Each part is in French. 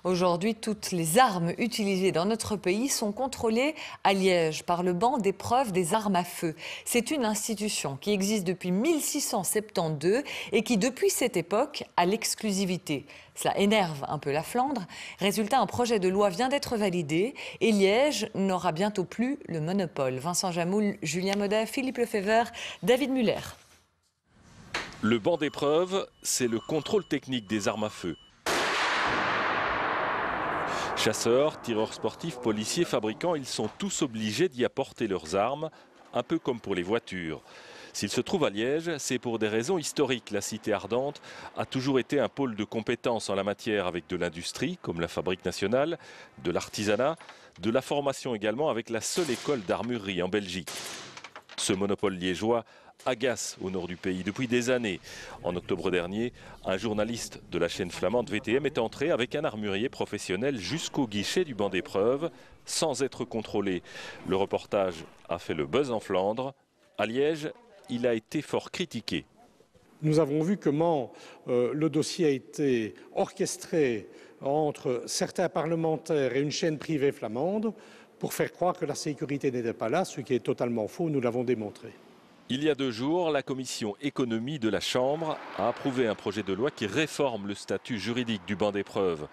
Aujourd'hui, toutes les armes utilisées dans notre pays sont contrôlées à Liège par le banc d'épreuve des armes à feu. C'est une institution qui existe depuis 1672 et qui, depuis cette époque, a l'exclusivité. Cela énerve un peu la Flandre. Résultat, un projet de loi vient d'être validé et Liège n'aura bientôt plus le monopole. Vincent Jamoul, Julien Modet, Philippe Lefebvre, David Muller. Le banc d'épreuve, c'est le contrôle technique des armes à feu. Chasseurs, tireurs sportifs, policiers, fabricants, ils sont tous obligés d'y apporter leurs armes, un peu comme pour les voitures. S'ils se trouvent à Liège, c'est pour des raisons historiques. La cité ardente a toujours été un pôle de compétences en la matière avec de l'industrie, comme la Fabrique nationale, de l'artisanat, de la formation également avec la seule école d'armurerie en Belgique. Ce monopole liégeois agace au nord du pays depuis des années. En octobre dernier, un journaliste de la chaîne flamande VTM est entré avec un armurier professionnel jusqu'au guichet du banc d'épreuve sans être contrôlé. Le reportage a fait le buzz en Flandre. À Liège, il a été fort critiqué. Nous avons vu comment le dossier a été orchestré entre certains parlementaires et une chaîne privée flamande pour faire croire que la sécurité n'était pas là, ce qui est totalement faux, nous l'avons démontré. Il y a 2 jours, la commission économie de la Chambre a approuvé un projet de loi qui réforme le statut juridique du banc d'épreuve,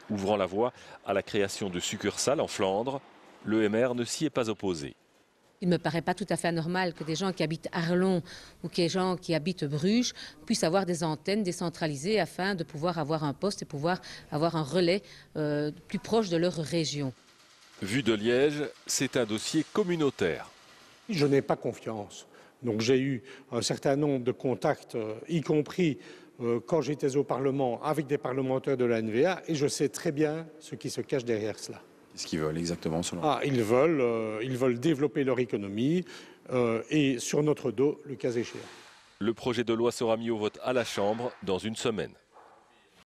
ouvrant la voie à la création de succursales en Flandre. Le MR ne s'y est pas opposé. Il ne me paraît pas tout à fait anormal que des gens qui habitent Arlon ou des gens qui habitent Bruges puissent avoir des antennes décentralisées afin de pouvoir avoir un poste et pouvoir avoir un relais plus proche de leur région. Vu de Liège, c'est un dossier communautaire. Je n'ai pas confiance. Donc j'ai eu un certain nombre de contacts, y compris quand j'étais au Parlement, avec des parlementaires de la NVA, et je sais très bien ce qui se cache derrière cela. Qu'est-ce qu'ils veulent exactement selon vous? Ils veulent développer leur économie et sur notre dos, le cas échéant. Le projet de loi sera mis au vote à la Chambre dans une semaine.